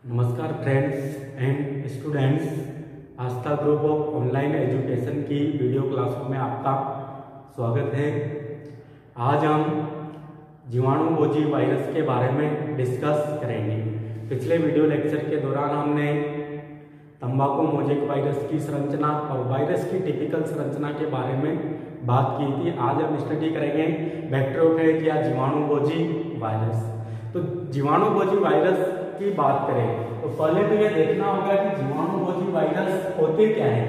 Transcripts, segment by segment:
नमस्कार friends and students, Aastha group of online education की video क्लासों में आपका स्वागत है। आज हम जीवाणुभोजी वायरस के बारे में डिस्कस करेंगे। पिछले वीडियो लेक्चर के दौरान हमने तंबाकू मोजेक वायरस की संरचना और वायरस की टिपिकल संरचना के बारे में बात की थी। आज हम स्टडी करेंगे बैक्टीरियोफेज या जीवाणुभोजी वायरस। तो जीवाणुभोजी वायरस की बात करें तो पहले तो ये देखना होगा कि जीवाणुभोजी वायरस होते क्या है।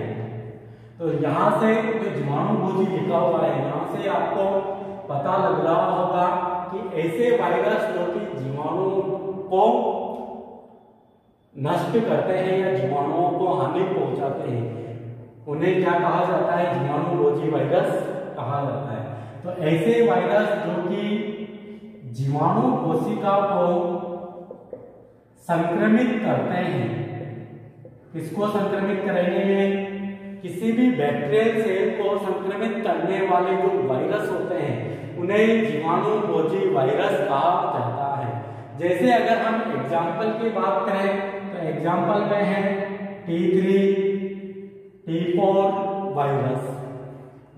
तो यहाँ से जो जीवाणुभोजी लिखा हुआ है, यहाँ से आपको पता लग रहा होगा कि ऐसे वायरस जो कि जीवाणु को नष्ट करते हैं या जीवाणुओं को हानि पहुंचाते हैं, उन्हें क्या कहा जाता है? जीवाणुभोजी वायरस कहा जाता है। तो ऐसे वायरस जो कि जीवाणु कोशिका को संक्रमित करते हैं, किसको संक्रमित करेंगे? किसी भी बैक्टीरियल सेल को संक्रमित करने वाले जो वायरस होते हैं उन्हें जीवाणुभोजी वायरस कहा जाता है। जैसे अगर हम एग्जाम्पल की बात करें तो एग्जाम्पल में है T3, T4 वायरस।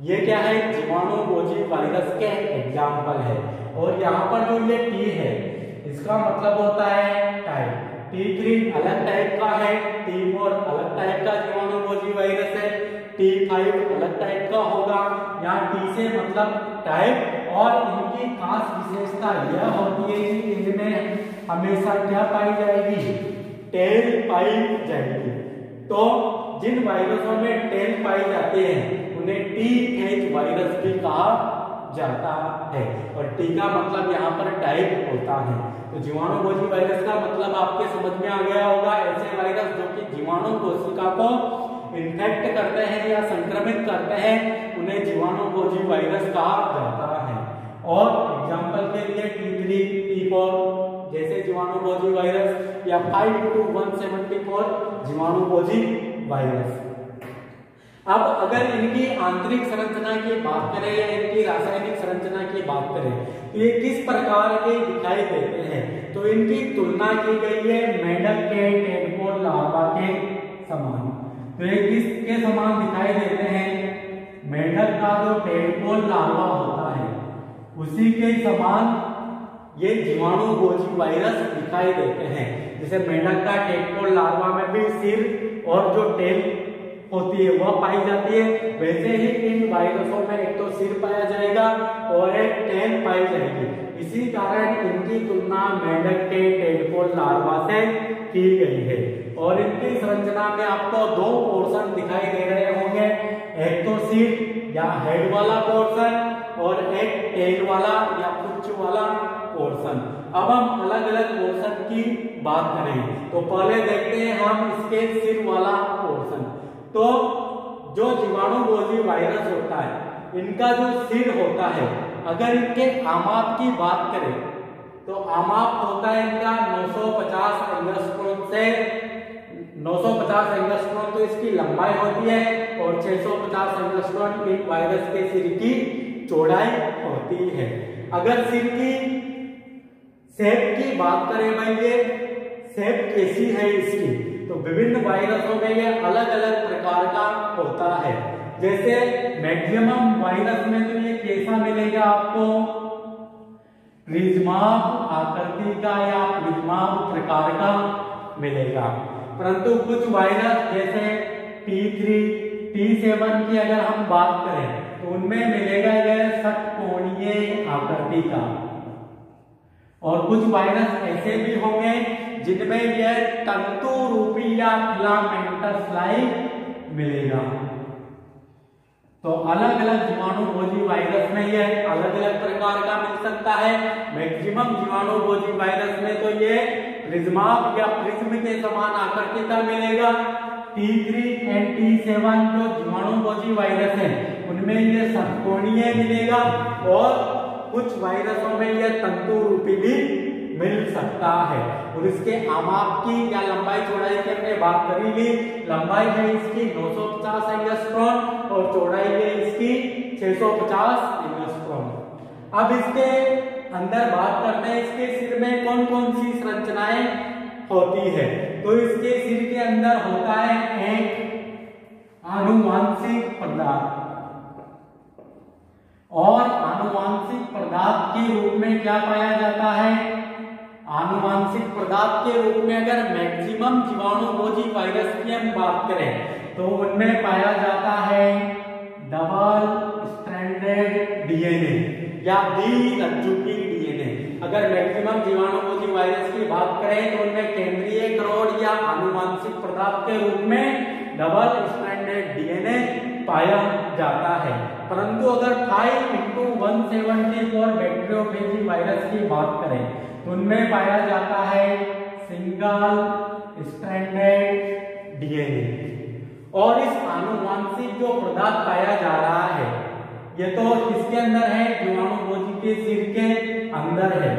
ये क्या है? जीवाणुभोजी वायरस के एग्जाम्पल है। और यहाँ पर जो ये T है इसका मतलब होता है टाइप। T3 अलग टाइप का है, T4 अलग टाइप का जीवाणुभोजी वायरस है, T5 अलग टाइप का होगा। यहाँ T से मतलब टाइप। और इनकी खास विशेषता यह होती है कि इनमें हमेशा क्या पाई जाएगी? टेल पाई जाएगी। तो जिन वायरसों में टेल पाई जाती है उन्हें टी-फेज वायरस भी कहा जाता है। और टी का मतलब यहाँ पर टाइप होता है। तो जीवाणुभोजी वायरस का मतलब आपके समझ में आ गया होगा। ऐसे वायरस जो कि जीवाणु कोशिका को इन्फेक्ट करते हैं या संक्रमित करते हैं उन्हें जीवाणुभोजी वायरस कहा जाता है। और एग्जांपल के लिए T3, T4 जैसे जीवाणुभोजी वायरस या 5-174 जीवाणुभोजी वायरस। अब अगर इनकी आंतरिक संरचना की बात करें या इनकी रासायनिक संरचना की बात करें तो ये किस प्रकार के दिखाई देते हैं? तो इनकी तुलना की गई है मेंढक के टेडपोल लार्वा के समान। तो ये किसके समान दिखाई देते हैं? मेंढक का जो टेडपोल लार्वा होता है उसी के समान ये जीवाणुभोजी वायरस दिखाई देते हैं। जैसे मेंढक का टेडपोल लार्वा में भी सिर और जो टेल होती है वह पाई जाती है, वैसे ही इन वायरसों में एक तो सिर पाया जाएगा और एक टेल पाई जाएगी। इसी कारण इनकी तुलना मेंढक के टेडपोल लार्वा से की गई है। और इनकी संरचना में आपको दो पोर्शन दिखाई दे रहे होंगे, एक तो सिर या हेड वाला पोर्शन और एक टेल वाला या पुच्छ वाला पोर्शन। अब हम अलग अलग पोर्शन की बात करें तो पहले देखते हैं हम इसके सिर वाला पोर्शन। तो जो जीवाणुभोजी वायरस होता है इनका जो सिर होता है, अगर इनके आमाप की बात करें तो आमाप होता है इनका 950 एंगस्ट्रोम से 950 एंगस्ट्रोम तो इसकी लंबाई होती है और 650 एंगस्ट्रोम इन वायरस के सिर की चौड़ाई होती है। अगर सिर की शेप की बात करें भाई, ये शेप कैसी है इसकी? तो विभिन्न वायरसों में ये अलग अलग प्रकार का होता है। जैसे मैक्सिमम वायरस में तो ये कैसा मिलेगा आपको? प्रिज्माब आकृति का या प्रिज्माब प्रकार का मिलेगा। परंतु कुछ वायरस जैसे T3, T7 की अगर हम बात करें तो उनमें मिलेगा यह षटकोणीय आकृति का। और कुछ वायरस ऐसे भी होंगे जिनमें यह तंतु रूपी या फिलामेंटस लाइक मिलेगा। तो अलग अलग जीवाणुभोजी वायरस में यह अलग अलग प्रकार का मिल सकता है। मैक्सिमम जीवाणुभोजी वायरस में तो ये प्रिज्माब या प्रिज्म के समान आकृति का मिलेगा। T3 और T7 जो जीवाणुभोजी वायरस है उनमें यह षटकोणीय मिलेगा और कुछ वायरसों में यह तंतु रूपी भी मिल सकता है। और इसके आमाप की या लंबाई चौड़ाई की हमने बात करी ली। लंबाई है इसकी 950 एंगस्ट्रोम और चौड़ाई है इसकी 650 एंगस्ट्रोम। अब इसके अंदर बात करते हैं इसके सिर में कौन कौन सी संरचनाएं होती है। तो इसके सिर के अंदर होता है एक आनुवांशिक पदार्थ, और आनुवांशिक पदार्थ के रूप में क्या पाया जाता है? आनुवांशिक पदार्थ के रूप में अगर मैक्सिमम जीवाणुभोजी वायरस की हम बात करें तो उनमें पाया जाता है डबल स्ट्रैंडेड डीएनए या द्विरज्जुकी डीएनए। अगर मैक्सिमम जीवाणुभोजी वायरस की बात करें तो उनमें केंद्रीय करोड़ या आनुवांशिक पदार्थ के रूप में डबल स्ट्रैंडेड डीएनए पाया जाता है। परंतु अगर 5x174 बैक्टीरियोफेजी वायरस की बात करें तो उनमें पाया जाता है सिंगल स्ट्रैंडेड डीएनए। और इस आनुवांशिक जो पदार्थ पाया जा रहा है ये तो किसके अंदर है? जीवाणुभोजी के सिर के अंदर है।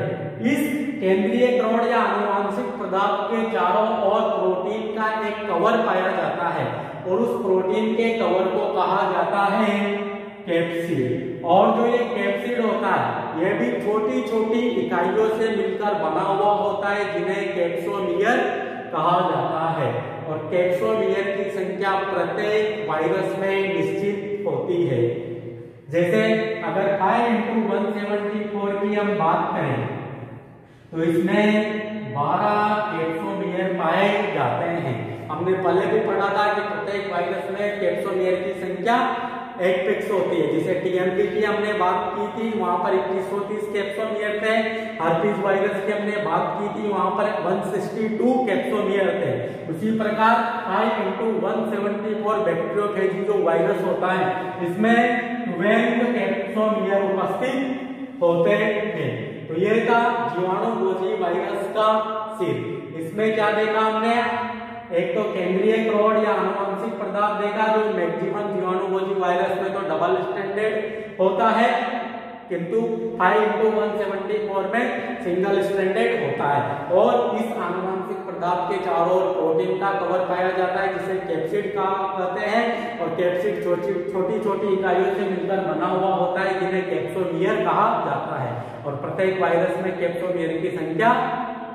इस केंद्रीय करोड़ या आनुवांशिक पदार्थ के चारों ओर प्रोटीन का एक कवर पाया जाता है और उस प्रोटीन के कवर को कहा जाता है कैप्सिड। और जो ये कैप्सिड होता है ये भी छोटी छोटी इकाइयों से मिलकर बना हुआ होता है जिन्हें कैप्सोमियर कहा जाता है। और कैप्सोमियर की संख्या प्रत्येक वायरस में निश्चित होती है। जैसे अगर 5x174 की हम बात करें तो इसमें 12 कैप्सोमियर पाए जाते हैं। हमने पहले भी पढ़ा था कि प्रत्येक वायरस में कैप्सोमियर की संख्या 1 फिक्स होती है। जैसे टीएमपी की हमने बात की थी वहां पर 2130 कैप्सोमियर थे। हर्पीज वायरस की हमने बात की थी वहां पर 162 कैप्सोमियर थे। उसी प्रकार 5x174 बैक्टीरियोफेजी जो वायरस होता है इसमें 12 कैप्सोमियर उपस्थित होते हैं। तो ये था जीवाणुभोजी वायरस का सिर। इसमें क्या देखा हमने? एक तो केंद्रीय करोड़ या आनुवंशिक पदार्थ देखा जो मैक्सिमम जीवाणुभोजी वायरस में तो डबल स्ट्रैंडेड होता है किंतु 5x174 में सिंगल स्ट्रैंडेड होता है। और इस आनुवंशिक पदार्थ के चारों ओर प्रोटीन का कवर पाया जाता है जिसे कैप्सिड कहते हैं। और कैप्सिड छोटी छोटी इकाइयों से मिलकर बना हुआ होता है जिन्हें कैप्सोमियर कहा जाता है। और प्रत्येक वायरस में कैप्सोमियर की संख्या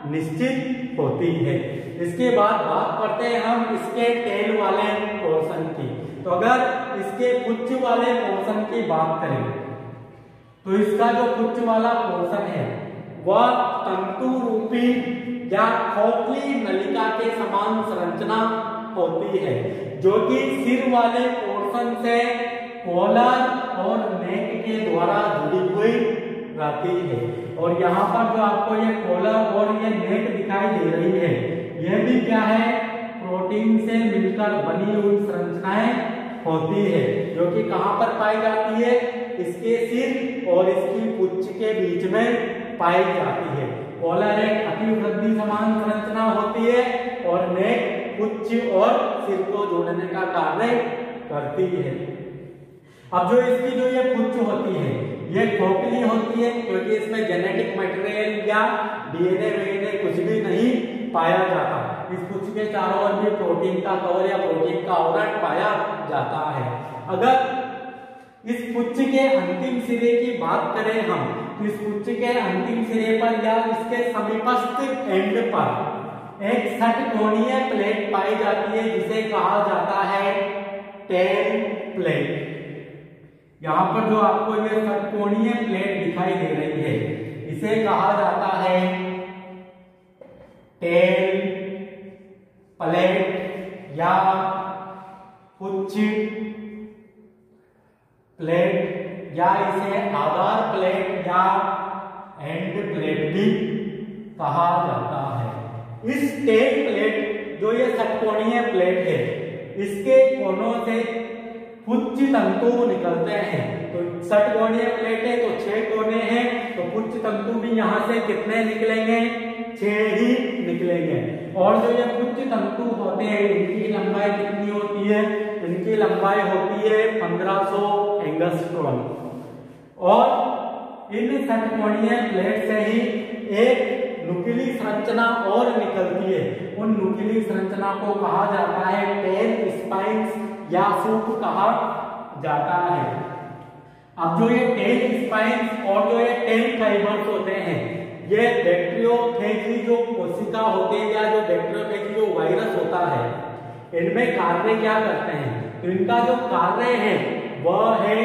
निश्चित होती है। इसके बाद बात करते हैं हम इसके टेल वाले पोर्शन की। तो अगर इसके पुच्छ वाले पोर्शन की बात करें तो इसका जो पुच्छ वाला पोर्शन है वह तंतु रूपी या खोखली नलिका के समान संरचना होती है जो कि सिर वाले पोर्शन से कॉलर और नेक के द्वारा जुड़ी हुई रहती है। और यहाँ पर जो आपको ये कॉलर और ये नेक दिखाई दे रही है यह भी क्या है? प्रोटीन से मिलकर बनी हुई संरचनाएं होती है जो कि कहां पर पाई जाती है? इसके सिर और इसकी पुच्छ के बीच में पाई जाती है। कॉलर एक अतिवृद्धि समान संरचना होती है और नेक पुच्छ और सिर को जोड़ने का कार्य करती है। अब जो इसकी जो ये पुच्छ होती है ये खोखली होती है क्योंकि इसमें जेनेटिक मटेरियल या डीएनए वगैरह कुछ भी नहीं पाया जाता। इस पुच्छ के चारों ओर भी प्रोटीन का कवर या प्रोटीन का आवरण पाया जाता है। अगर इस पुच्छ के अंतिम सिरे की बात करें हम तो इस पुच्छ के अंतिम सिरे पर या इसके समीपस्थ एंड पर एक षटकोणीय प्लेट पाई जाती है जिसे कहा जाता है टेल प्लेट। यहाँ पर जो आपको ये षटकोणीय प्लेट दिखाई दे रही है इसे कहा जाता है टेल प्लेट या पुच्छ प्लेट या इसे आधार प्लेट या एंड प्लेट भी कहा जाता है। इस टेल प्लेट जो ये षटकोणीय प्लेट है इसके कोनों से पुच्छ तंतु निकलते हैं। तो षटकोणीय प्लेट है तो 6 कोने हैं तो पुच्छ तंतु भी यहाँ से कितने निकलेंगे? 6 ही निकलेंगे। और जो ये पुच्छ तंतु होते हैं इनकी लंबाई कितनी होती है? इनकी लंबाई होती है 1500 एंगस्ट्रॉम। और इन षटकोणीय प्लेट से ही एक नुकीली संरचना और निकलती है। उन नुकीली संरचना को कहा जाता है टेल स्पाइन्स या सूप कहा जाता है। अब जो ये टेल स्पाइन्स और जो ये टेल फाइबर्स होते हैं ये बैक्टीरियोफेजी जो कोशिका होते हैं या जो होता है। इनमें कार्य क्या करते हैं? तो इनका जो कार्य है वह है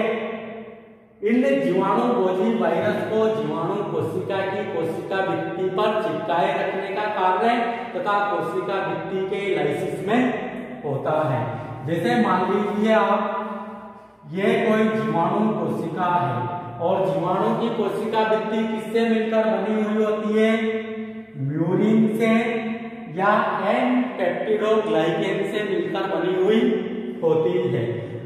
इन जीवाणु भोजी वायरस को जीवाणु कोशिका की कोशिका भित्ति पर चिपकाए रखने का कार्य तथा कोशिका भित्ति के लाइसिस में होता है। जैसे मान लीजिए आप, ये कोई जीवाणु कोशिका है और जीवाणु की कोशिका भित्ति किससे मिलकर बनी हुई होती है? म्यूरिन से या एन पेप्टिडोग्लाइकेन से मिलकर बनी हुई होती है।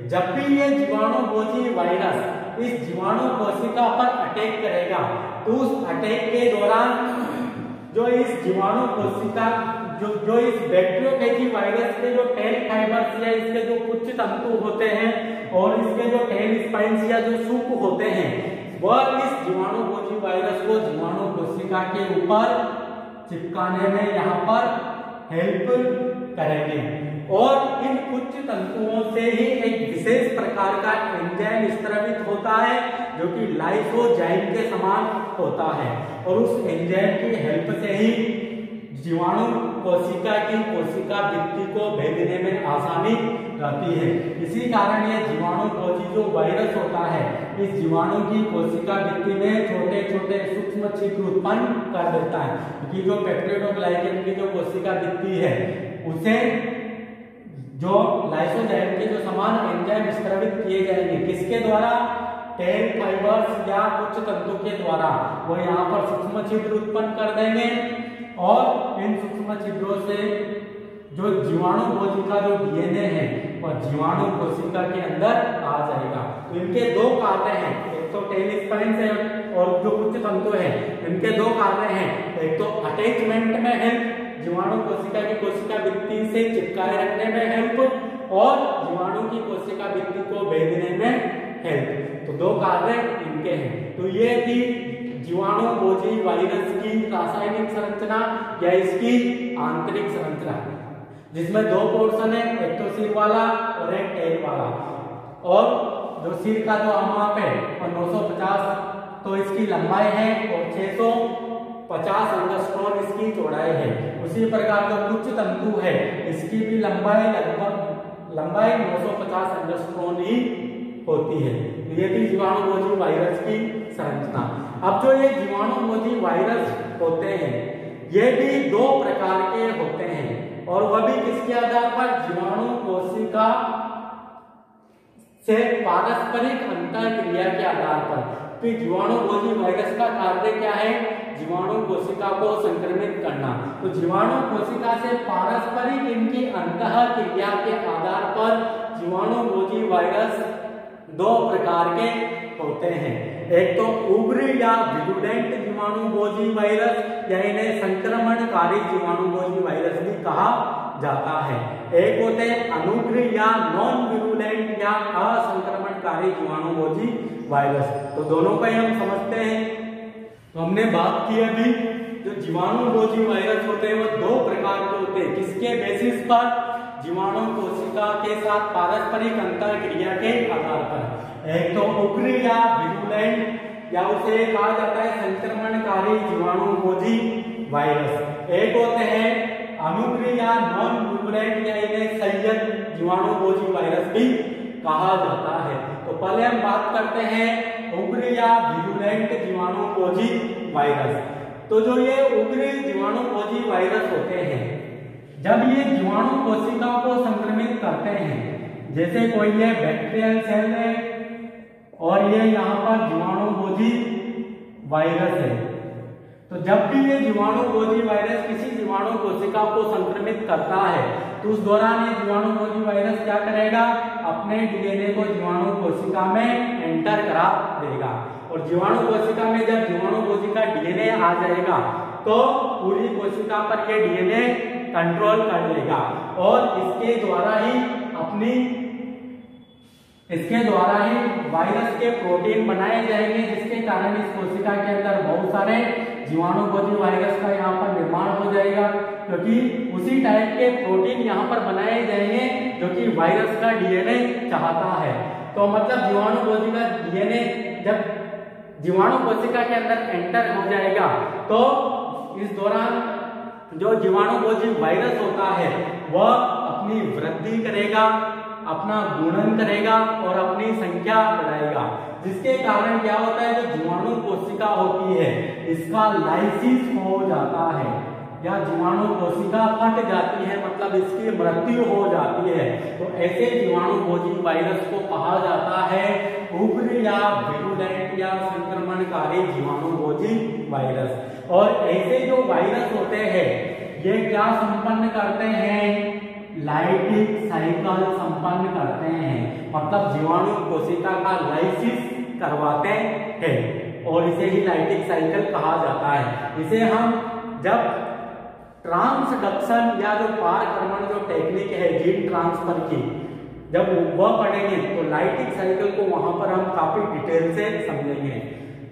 जब भी ये जीवाणु भोजी वायरस इस जीवाणु कोशिका पर अटैक करेगा तो उस अटैक के दौरान जो इस जीवाणु कोशिका जो इस बैक्टीरियोफेजी वायरस के जो टेल फाइबर्स या इसके जो कुछ तंतु होते हैं और इसके जो टेल स्पाइन्स या जो सूप होते हैं वह इस जीवाणु भोजी वायरस को जीवाणु कोशिका के ऊपर चिपकाने में यहाँ पर हेल्प करेंगे। और इन कुछ तंतुओं से ही एक विशेष प्रकार का एंजाइम स्रावित होता है जो कि लाइसोजाइम के समान होता है और उस एंजाइम की हेल्प से ही जीवाणु कोशिका की कोशिका भित्ति को भेदने में आसानी रहती है। इसी कारण यह जीवाणु भोजी जो वायरस होता है इस जीवाणु की कोशिका भित्ति में छोटे छोटे सूक्ष्म छिद्र उत्पन्न कर देता है, क्योंकि जो पेप्टिडोग्लाइकेन की जो कोशिका भित्ति है उसे जो लाइसोजाइम के जो समान एंजाइम स्रावित किए जाएंगे किसके द्वारा? टेल फाइबर्स या कुछ तंतु के द्वारा। वो यहाँ पर सूक्ष्म छिद्र उत्पन्न कर देंगे और इन सूक्ष्म छिद्रों से जो जीवाणु भोजी का जो डीएनए है वह जीवाणु कोशिका के अंदर आ जाएगा। तो इनके दो कार्य हैं, एक तो टेल स्पाइन्स है और जो कुछ तंतु है इनके दो कार्य हैं, एक तो अटैचमेंट में हेल्प, जीवाणु कोशिका की कोशिका भित्ति से चिपकाए रखने में हेल्प और जीवाणु की कोशिका भित्ति को भेदने में हेल्प। तो दो कार्य इनके हैं। तो ये थी जीवाणु भोजी वायरस की रासायनिक संरचना या इसकी आंतरिक संरचना, जिसमें दो पोर्शन है, एक तो सिर वाला और एक टेल वाला। और जो सिर का जो माप है और 950 तो इसकी लंबाई है और 650 एंगस्ट्रॉन इसकी चौड़ाई है। उसी प्रकार जो कुछ तंतु है इसकी भी लंबाई लगभग 950 एंगस्ट्रॉन ही होती है। ये थी जीवाणु भोजी वायरस की संरचना। अब जो ये जीवाणु भोजी वायरस होते हैं ये भी दो प्रकार के होते हैं और वह भी किसके आधार पर? जीवाणु कोशिका से पारस्परिक अंतःक्रिया के आधार पर। तो जीवाणु भोजी वायरस का कार्य क्या है? जीवाणु कोशिका को संक्रमित करना। तो जीवाणु कोशिका से पारस्परिक इनकी अंतःक्रिया के आधार पर जीवाणु भोजी वायरस दो प्रकार के होते हैं। एक तो उग्र या विरुडेंट जीवाणु भोजी वायरस या इन्हें संक्रमणकारी जीवाणु भोजी वायरस भी कहा जाता है। एक होते हैं अनुग्र या नॉन विरुडेंट या असंक्रमणकारी जीवाणु भोजी वायरस। तो दोनों का ही हम समझते हैं। तो हमने बात की अभी जो जीवाणु भोजी वायरस होते हैं वो दो प्रकार के होते हैं। किसके बेसिस पर? जीवाणु कोशिका के साथ पारस्परिक अंतःक्रिया के आधार पर। एक तो उग्र या विरुलेंट या उसे कहा जाता है संक्रमणकारी जीवाणु भोजी वायरस। एक होते हैं अनुग्र या नॉन विरुलेंट या इन्हें संयत जीवाणु भोजी वायरस भी कहा जाता है। तो पहले हम बात करते हैं उग्र या विरुलेंट जीवाणु भोजी वायरस। तो जो ये उग्र जीवाणु भोजी वायरस होते हैं जब ये जीवाणु कोशिका को संक्रमित करते हैं, जैसे कोई ये बैक्टीरियल सेल है और ये यहाँ पर जीवाणु भोजी वायरस है, तो जब भी ये जीवाणु भोजी वायरस किसी जीवाणु कोशिका को संक्रमित करता है तो उस दौरान ये जीवाणु भोजी वायरस क्या करेगा? अपने डीएनए को जीवाणु कोशिका में एंटर करा देगा और जीवाणु कोशिका में जब जीवाणु भोजी का डीएनए आ जाएगा तो पूरी कोशिका पर ये डीएनए कंट्रोल कर लेगा और इसके द्वारा ही वायरस के प्रोटीन बनाए जाएंगे, जिसके कारण इस कोशिका के अंदर बहुत सारे जीवाणु भोजी वायरस का यहाँ पर निर्माण हो जाएगा, क्योंकि उसी टाइप के प्रोटीन यहाँ पर बनाए जाएंगे जो कि वायरस का डीएनए चाहता है। तो मतलब जीवाणु भोजी का डीएनए जब जीवाणु कोशिका के अंदर एंटर हो जाएगा तो इस दौरान जो जीवाणुभोजी वायरस होता है वह अपनी वृद्धि करेगा, अपना गुणन करेगा और अपनी संख्या बढ़ाएगा, जिसके कारण क्या होता है, जो जीवाणु कोशिका होती है इसका लाइसिस हो जाता है या जीवाणु कोशिका फट जाती है, मतलब इसकी मृत्यु हो जाती है। तो ऐसे जीवाणुभोजी वायरस को कहा जाता है उग्र या विरुलेंट या संक्रमणकारी जीवाणुभोजी वायरस। और ऐसे जो वायरस होते हैं ये क्या संपन्न करते हैं, लाइटिक साइकिल संपन्न करते हैं, मतलब जीवाणु कोशिका का लाइसिस करवाते हैं और इसे ही लाइटिक साइकिल कहा जाता है। इसे हम जब ट्रांसडक्शन या जो पारक्रमण जो टेक्निक है जीन ट्रांसफर की, जब वह पढ़ेंगे तो लाइटिक साइकिल को वहां पर हम काफी डिटेल से समझेंगे।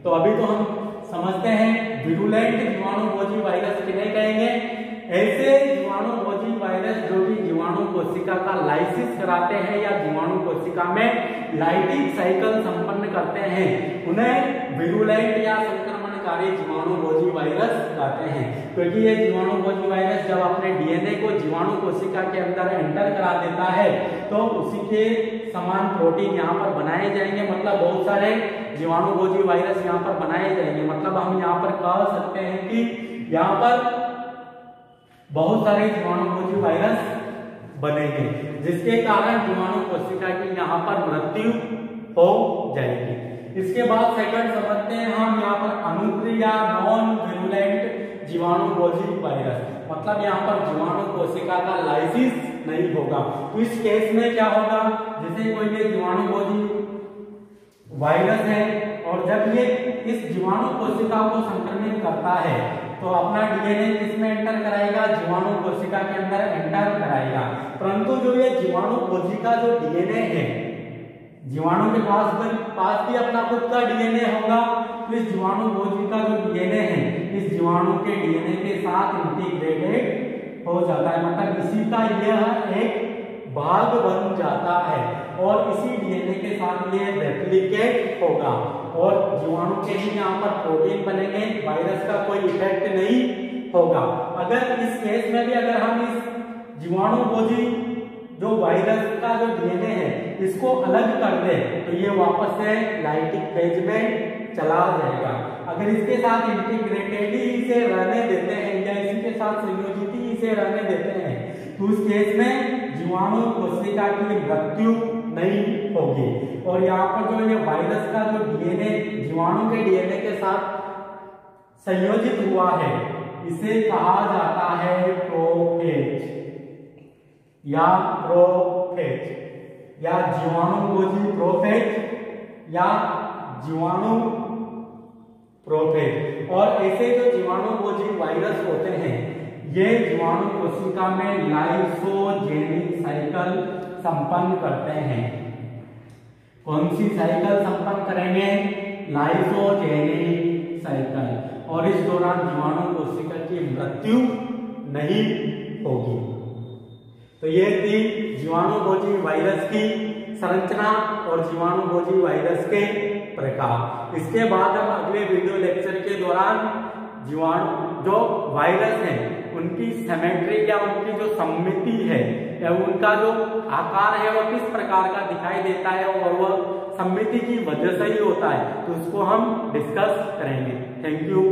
तो अभी तो हम समझते हैं विरुलेंट जीवाणुभोजी वायरस किन्हें कहेंगे, ऐसे जीवाणुभोजी वायरस जो कि जीवाणु कोशिका का लाइसिस कराते हैं या जीवाणु कोशिका में लाइटिक साइकिल संपन्न करते हैं, उन्हें विरुलेंट या संक्रमणकारी जीवाणुभोजी वायरस कहते हैं। क्योंकि ये जीवाणुभोजी वायरस जब अपने डीएनए को जीवाणु कोशिका के अंदर एंटर करा देता है तो उसी के समान प्रोटीन यहाँ पर बनाए जाएंगे, मतलब बहुत सारे जीवाणुभोजी वायरस यहाँ पर बनाए जाएंगे। मतलब हम यहाँ पर कह सकते हैं कि यहाँ पर बहुत सारे जीवाणुभोजी वायरस बनेंगे, जिसके कारण जीवाणु कोशिका की यहाँ पर मृत्यु हो जाएगी। इसके बाद सेकंड समझते हैं हम यहाँ पर अनुक्रिय या नॉन विरुलेंट जीवाणुभोजी वायरस, मतलब यहाँ पर जीवाणु कोशिका का लाइसिस नहीं होगा। तो इस केस में क्या होगा, जैसे कोई ये जीवाणुभोजी वायरस है और जब ये इस जीवाणु कोशिका को संक्रमित करता है तो अपना डीएनए किसमें एंटर कराएगा, जीवाणु कोशिका के अंदर एंटर कराएगा। परंतु जो ये जीवाणु कोशिका जो डीएनए है, जीवाणु के पास भी अपना खुद का डीएनए होगा, तो इस जीवाणुभोजी का जो डीएनए है इस जीवाणु के डीएनए के साथ इंटीग्रेटेड हो जाता है, मतलब इसी का यह एक भाग बन जाता है और इसी डीएनए के साथ ये रेप्लिकेट होगा और जीवाणु के ही यहाँ पर प्रोटीन बनेंगे, वायरस का कोई इफेक्ट नहीं होगा। अगर इस केस में भी अगर हम इस जीवाणुभोजी जो वायरस का जो डीएनए है इसको अलग कर दे तो ये वापस से लाइटिक फेज में चला जाएगा। अगर इसके साथ इंटीग्रेटेड ही इसे रहने देते हैं या इसी के साथ संयोजित ही इसे रहने देते हैं तो उस केस में जीवाणु कोशिका की मृत्यु नहीं होगी। और यहाँ पर जो ये वायरस का जो डीएनए जीवाणु के डीएनए के साथ संयोजित हुआ है इसे कहा जाता है प्रोफेज या प्रोफेज या जीवाणुभोजी प्रोफेज या जीवाणु प्रोफेज। और ऐसे जो जीवाणुभोजी वायरस होते हैं ये जीवाणु कोशिका में लाइसोजेनिक साइकिल संपन्न करते हैं। कौन सी साइकिल संपन्न करेंगे, लाइसोजेनिक साइकिल, और इस दौरान जीवाणु कोशिका की मृत्यु नहीं होगी। तो ये थी जीवाणुभोजी वायरस की संरचना और जीवाणुभोजी वायरस के प्रकार। इसके बाद हम अगले वीडियो लेक्चर के दौरान जीवाणु जो वायरस है उनकी सिमेट्री या उनकी जो सममिति है या उनका जो आकार है वह किस प्रकार का दिखाई देता है और वह सममिति की वजह से ही होता है, तो उसको हम डिस्कस करेंगे। Thank you.